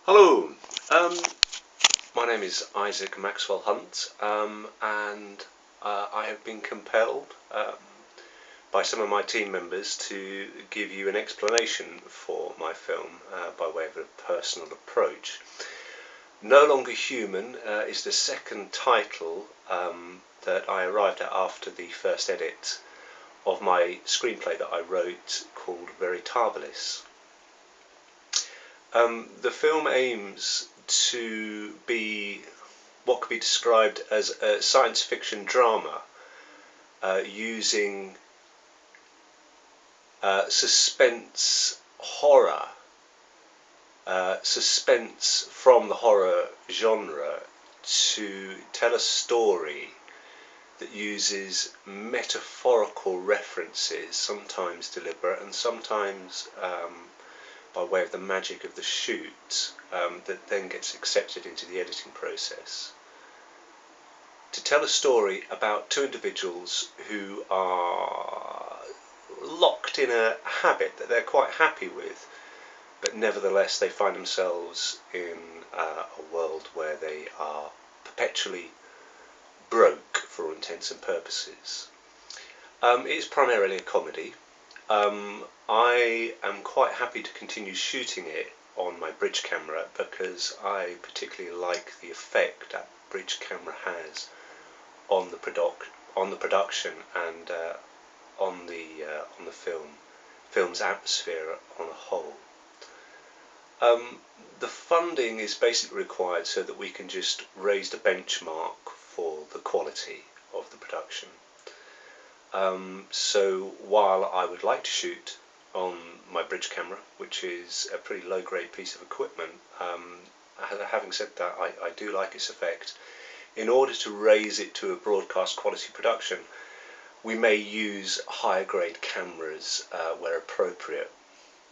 Hello, my name is Isaac Maxwell-Hunt, and I have been compelled by some of my team members to give you an explanation for my film by way of a personal approach. No Longer Human is the second title that I arrived at after the first edit of my screenplay that I wrote called Veritabilis. The film aims to be what could be described as a science fiction drama using suspense horror, suspense from the horror genre to tell a story that uses metaphorical references, sometimes deliberate and sometimes by way of the magic of the shoot, that then gets accepted into the editing process. To tell a story about two individuals who are locked in a habit that they're quite happy with, but nevertheless they find themselves in a world where they are perpetually broke for all intents and purposes. It is primarily a comedy. I am quite happy to continue shooting it on my bridge camera because I particularly like the effect that bridge camera has on the production and on the film's atmosphere on a whole. The funding is basically required so that we can just raise the benchmark for the quality of the production. So while I would like to shoot on my bridge camera, which is a pretty low-grade piece of equipment, having said that, I do like its effect. In order to raise it to a broadcast quality production, we may use higher grade cameras where appropriate.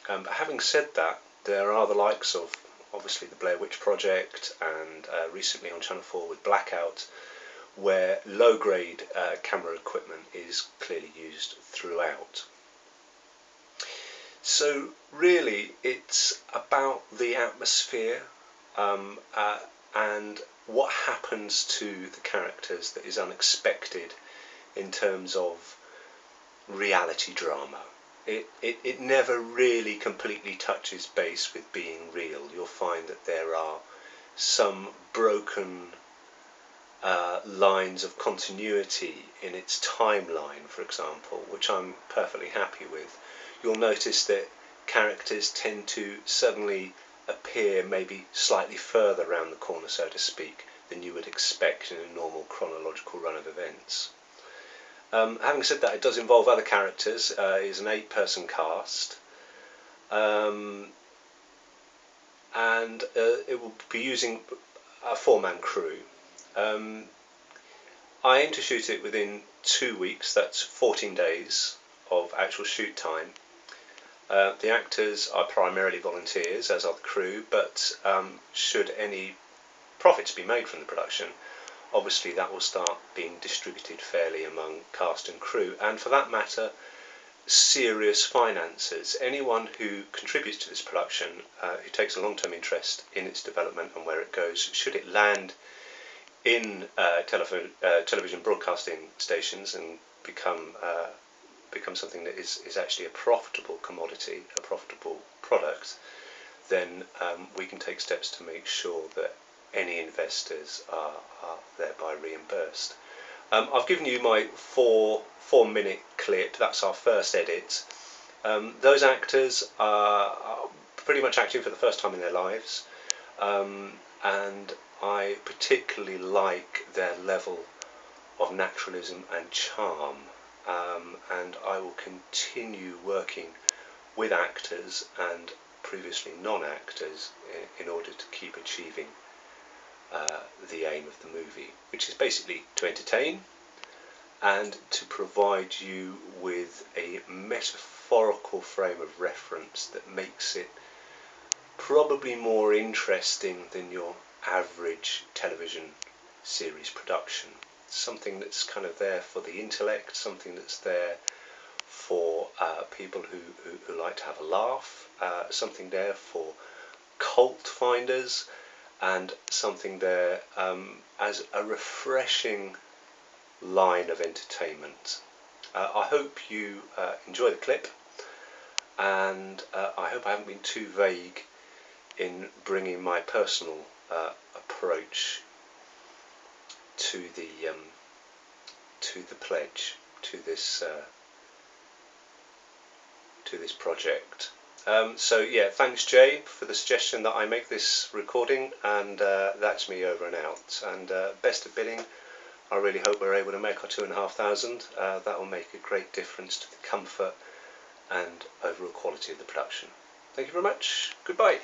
But having said that, there are the likes of obviously the Blair Witch Project and recently on Channel 4 with Blackout, where low-grade camera equipment is clearly used throughout. So really it's about the atmosphere and what happens to the characters that is unexpected in terms of reality drama. It never really completely touches base with being real. You'll find that there are some broken lines of continuity in its timeline, for example, which I'm perfectly happy with. You'll notice that characters tend to suddenly appear maybe slightly further around the corner, so to speak, than you would expect in a normal chronological run of events. Having said that, it does involve other characters. It is an 8-person cast, and it will be using a 4-man crew. I aim to shoot it within 2 weeks, that's 14 days of actual shoot time. The actors are primarily volunteers, as are the crew, but should any profits be made from the production, obviously that will start being distributed fairly among cast and crew, and for that matter, serious financiers. Anyone who contributes to this production, who takes a long-term interest in its development and where it goes, should it land in television broadcasting stations and become something that is actually a profitable commodity, a profitable product, then we can take steps to make sure that any investors are thereby reimbursed. I've given you my 4-minute clip. That's our first edit. Those actors are pretty much acting for the first time in their lives, and I particularly like their level of naturalism and charm, and I will continue working with actors and previously non-actors in order to keep achieving the aim of the movie, which is basically to entertain and to provide you with a metaphorical frame of reference that makes it probably more interesting than your average television series production. Something that's kind of there for the intellect, something that's there for people who like to have a laugh, something there for cult finders and something there as a refreshing line of entertainment. I hope you enjoy the clip, and I hope I haven't been too vague in bringing my personal approach to the pledge, to this project. So yeah, thanks Jay for the suggestion that I make this recording, and that's me over and out. And best of bidding. I really hope we're able to make our 2,500. That will make a great difference to the comfort and overall quality of the production. Thank you very much. Goodbye.